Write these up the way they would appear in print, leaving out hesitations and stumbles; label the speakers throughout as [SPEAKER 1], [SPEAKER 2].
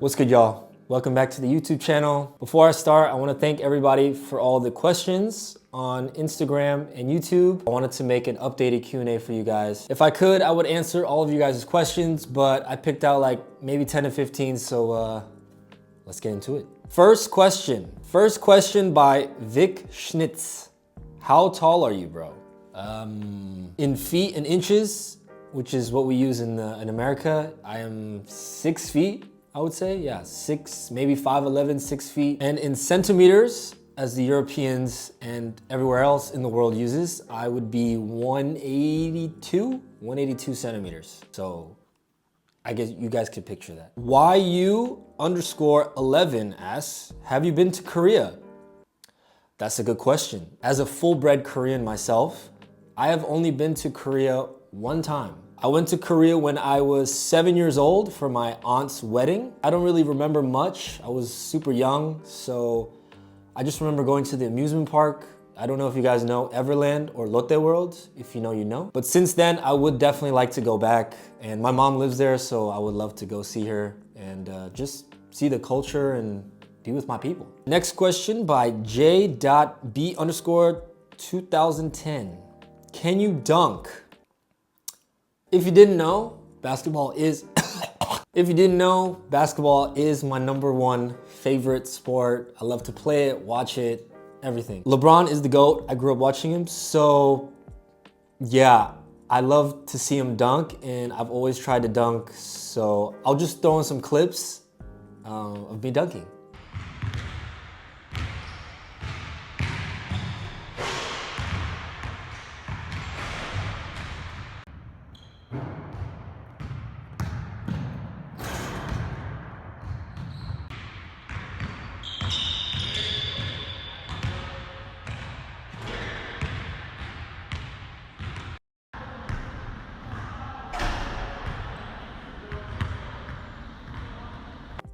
[SPEAKER 1] What's good, y'all? Welcome back to the YouTube channel. Before I start, I want to thank everybody for all the questions on Instagram and YouTube. I wanted to make an updated Q&A for you guys. If I could, I would answer all of you guys' questions, but I picked out like maybe 10 to 15, so let's get into it. First question by Vic Schnitz. How tall are you, bro? In feet and inches, which is what we use in America, I am 6 feet. I would say, yeah, 6, maybe 5'11", 6 feet. And in centimeters, as the Europeans and everywhere else in the world uses, I would be 182 centimeters. So I guess you guys could picture that. YU_11 asks, have you been to Korea? That's a good question. As a full-bred Korean myself, I have only been to Korea one time. I went to Korea when I was 7 years old for my aunt's wedding. I don't really remember much. I was super young, so I just remember going to the amusement park. I don't know if you guys know Everland or Lotte World. If you know, you know. But since then, I would definitely like to go back. And my mom lives there, so I would love to go see her and just see the culture and be with my people. Next question by J.B_2010. Can you dunk? If you didn't know, basketball is my #1 favorite sport. I love to play it, watch it, everything. LeBron is the GOAT. I grew up watching him, so yeah, I love to see him dunk, and I've always tried to dunk, so I'll just throw in some clips of me dunking.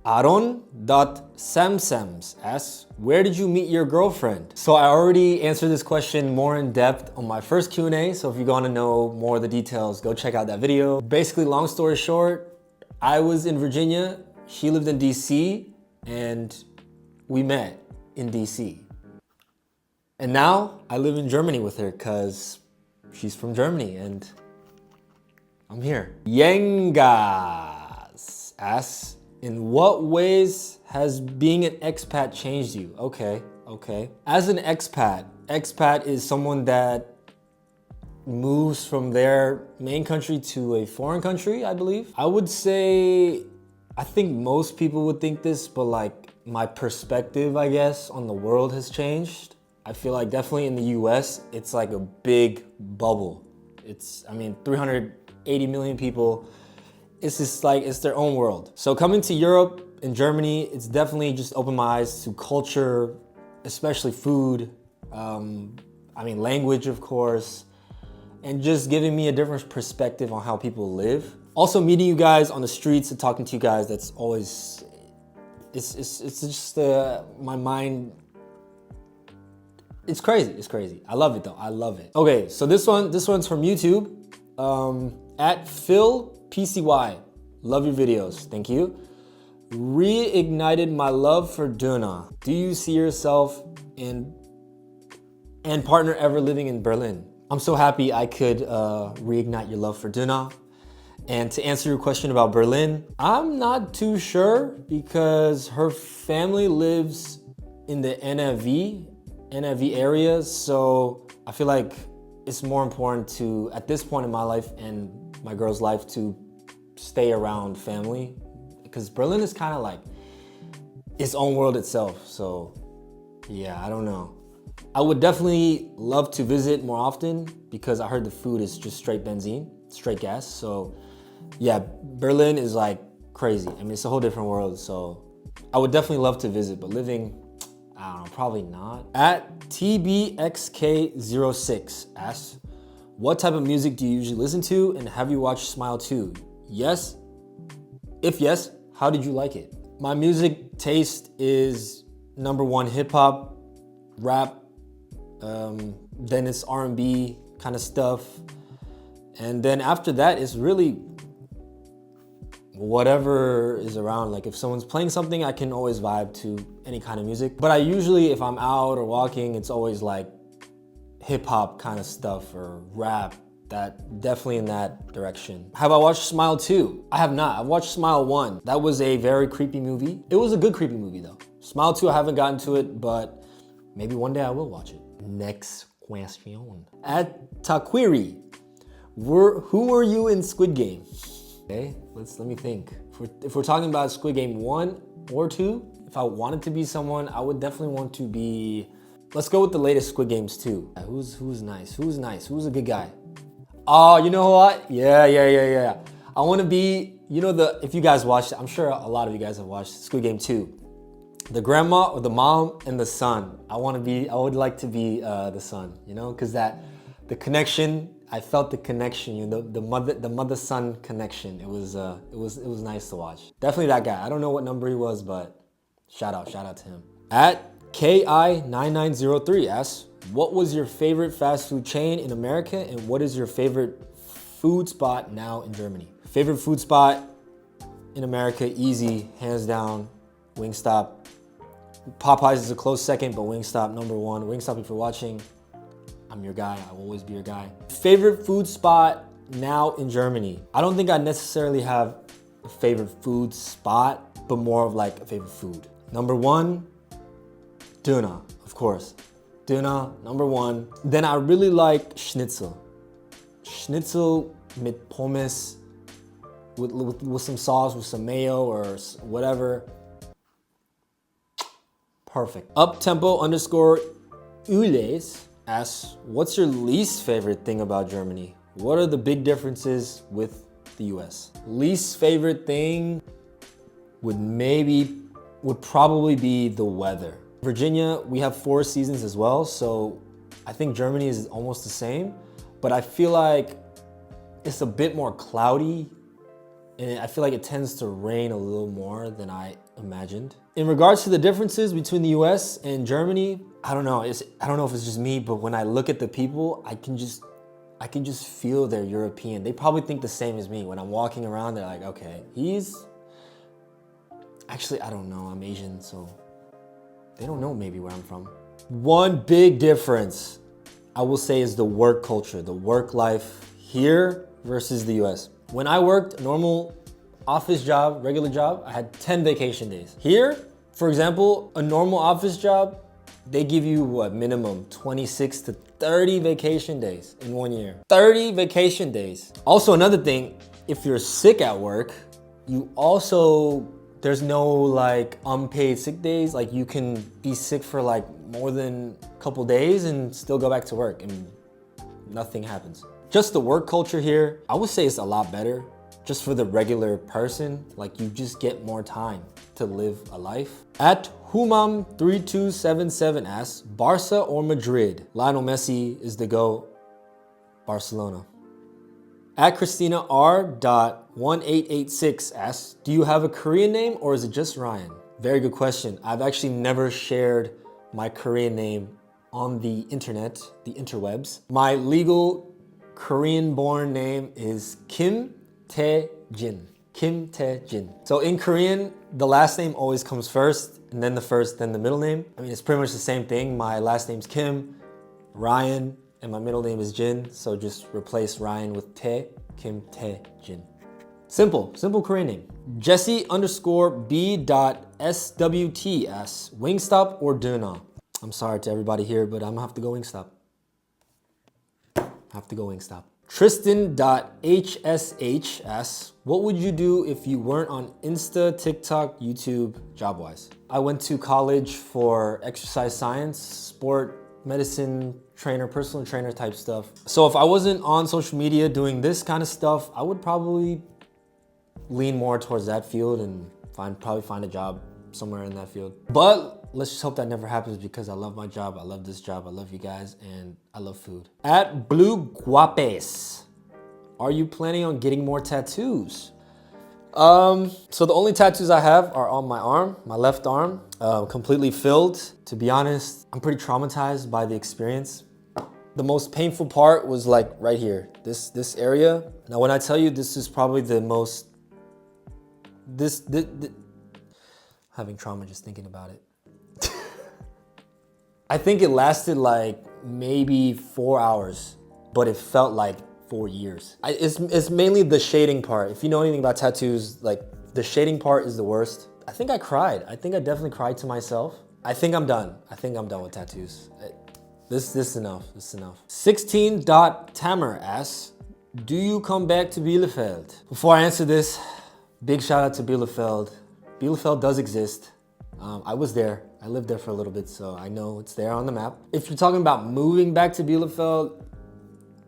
[SPEAKER 1] Aaron.samsams asks, where did you meet your girlfriend? So I already answered this question more in depth on my first Q&A, so if you want to know more of the details, go check out that video. Basically, long story short, I was in Virginia, she lived in DC, and we met in DC. And now I live in Germany with her because she's from Germany and I'm here. Yengas asks, in what ways has being an expat changed you? Okay. As an expat is someone that moves from their main country to a foreign country, I believe. I would say, I think most people would think this, but like my perspective, I guess, on the world has changed. I feel like definitely in the US, it's like a big bubble. It's, 380 million people. It's just like, it's their own world. So coming to Europe and Germany, it's definitely just opened my eyes to culture, especially food, language, of course, and just giving me a different perspective on how people live. Also meeting you guys on the streets and talking to you guys, that's always, it's just my mind, it's crazy. I love it though, I love it. Okay, so this one's from YouTube, at Phil PCY, love your videos, thank you. Reignited my love for Döner. Do you see yourself and partner ever living in Berlin? I'm so happy I could reignite your love for Döner. And to answer your question about Berlin, I'm not too sure because her family lives in the NRV area, so I feel like it's more important to, at this point in my life and my girl's life, to stay around family, because Berlin is kind of like its own world itself. So yeah, I don't know. I would definitely love to visit more often because I heard the food is just straight benzene, straight gas. So yeah, Berlin is like crazy. It's a whole different world. So I would definitely love to visit, but living, I don't know, probably not. At TBXK06 asks, what type of music do you usually listen to, and have you watched Smile 2? Yes? If yes, how did you like it? My music taste is #1 hip hop, rap, then it's R&B kind of stuff. And then after that, it's really whatever is around. Like if someone's playing something, I can always vibe to any kind of music. But I usually, if I'm out or walking, it's always like hip hop kind of stuff or rap, that definitely in that direction. Have I watched Smile 2? I have not. I've watched Smile 1. That was a very creepy movie. It was a good creepy movie though. Smile 2, I haven't gotten to it, but maybe one day I will watch it. Next question. At Taquiri, who were you in Squid Game? Okay, let me think. If we're talking about Squid Game 1 or 2, if I wanted to be someone, I would definitely want to be, let's go with the latest Squid Games 2. Who's nice? Who's nice? Who's a good guy? Oh, you know what? Yeah. I want to be, if you guys watched it, I'm sure a lot of you guys have watched Squid Game 2. The grandma or the mom and the son. I would like to be the son, because the connection, I felt the connection, the mother-son connection. It was nice to watch. Definitely that guy. I don't know what number he was, but shout out to him. At KI9903 asks, what was your favorite fast food chain in America and what is your favorite food spot now in Germany? Favorite food spot in America, easy, hands down, Wingstop. Popeyes is a close second, but Wingstop number one. Wingstop, if you're watching, I'm your guy. I will always be your guy. Favorite food spot now in Germany. I don't think I necessarily have a favorite food spot, but more of like a favorite food. Number one, Döner, of course. Döner, number one. Then I really like Schnitzel. Schnitzel mit Pommes, with some sauce, with some mayo or whatever. Perfect. Uptempo_Ules asks, what's your least favorite thing about Germany? What are the big differences with the US? Least favorite thing would probably be the weather. Virginia, we have 4 seasons as well, so I think Germany is almost the same, but I feel like it's a bit more cloudy and I feel like it tends to rain a little more than I imagined. In regards to the differences between the US and Germany, I don't know if it's just me, but when I look at the people, I can just feel they're European. They probably think the same as me. When I'm walking around, they're like, okay, actually, I don't know, I'm Asian, so they don't know maybe where I'm from. One big difference, I will say, is the work culture, the work life here versus the US. When I worked a normal office job, regular job, I had 10 vacation days. Here, for example, a normal office job, they give you minimum 26 to 30 vacation days in 1 year. 30 vacation days. Also another thing, if you're sick at work, there's no unpaid sick days. Like you can be sick for more than a couple days and still go back to work and nothing happens. Just the work culture here, I would say it's a lot better. Just for the regular person, you just get more time to live a life. At Humam3277 asks, Barca or Madrid? Lionel Messi is the GOAT. Barcelona. At Christina R.1886 asks, do you have a Korean name or is it just Ryan? Very good question. I've actually never shared my Korean name on the internet, the interwebs. My legal Korean-born name is Kim Tae-jin. Kim Tae-jin. So in Korean, the last name always comes first, and then the first, then the middle name. I mean, it's pretty much the same thing. My last name's Kim, Ryan, and my middle name is Jin. So just replace Ryan with Tae, Kim Tae-jin. Simple Korean name. Jesse_B.SWT asks, Wingstop or Döner? I'm sorry to everybody here, but I'm gonna have to go Wingstop. Tristan.HSH asks, what would you do if you weren't on Insta, TikTok, YouTube, Jobwise? I went to college for exercise science, sport, medicine trainer, personal trainer type stuff. So if I wasn't on social media doing this kind of stuff, I would probably lean more towards that field and probably find a job somewhere in that field. But let's just hope that never happens because I love my job, I love this job, I love you guys, and I love food. At Blue Guapes, are you planning on getting more tattoos? So the only tattoos I have are on my arm, my left arm, completely filled. To be honest, I'm pretty traumatized by the experience. The most painful part was right here, this area. Now when I tell you this is probably the most this having trauma just thinking about it. I think it lasted like maybe 4 hours, but it felt like 4 years. It's mainly the shading part. If you know anything about tattoos, like the shading part is the worst. I think I cried. I think I definitely cried to myself. I think I'm done. I think I'm done with tattoos. This is enough. This is enough. 16.Tamer asks, do you come back to Bielefeld? Before I answer this, big shout out to Bielefeld. Bielefeld does exist. I was there. I lived there for a little bit, so I know it's there on the map. If you're talking about moving back to Bielefeld,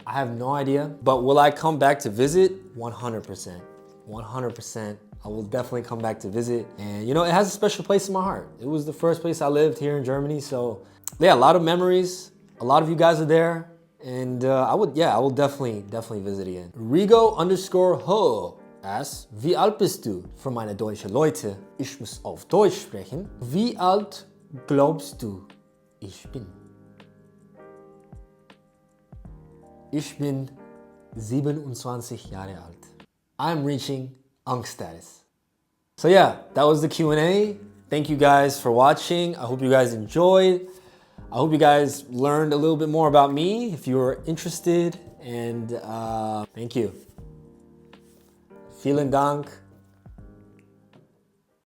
[SPEAKER 1] I have no idea. But will I come back to visit? 100%. 100%. I will definitely come back to visit. And you know, it has a special place in my heart. It was the first place I lived here in Germany. So yeah, a lot of memories. A lot of you guys are there. And I will definitely visit again. Rigo_ho asks, wie alt bist du? Für meine deutsche Leute, ich muss auf Deutsch sprechen. Wie alt glaubst du, ich bin? Ich bin 27 Jahre alt. I'm reaching Unk status. So yeah, that was the Q&A. Thank you guys for watching. I hope you guys enjoyed. I hope you guys learned a little bit more about me if you were interested. And thank you. Vielen Dank.